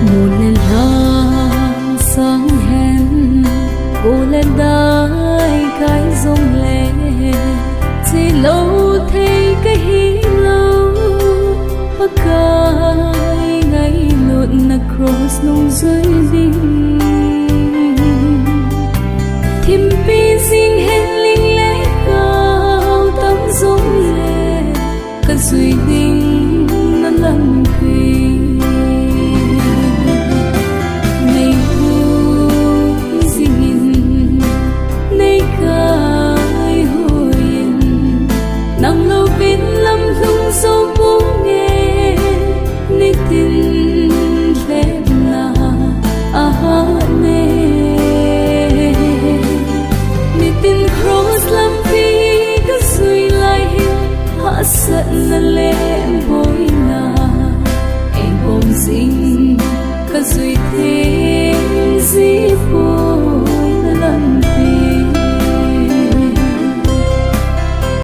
một lần lang sáng hẹn cô lên đai cái rông lệ chỉ lâu thấy cái hí lâu bắc cái ngày lộn na cross nông dưới đi thêm pi xin hết linh lẽ cao tấm rông lệ cần suy tính nó lắm kỳ nắng lâu bên lâm lung sâu muốn nghe nê tin phép là nê nê tin cross lâm phi cứ suy lại hạ giận là lẽ bối là em bom dính cứ suy thêm dĩ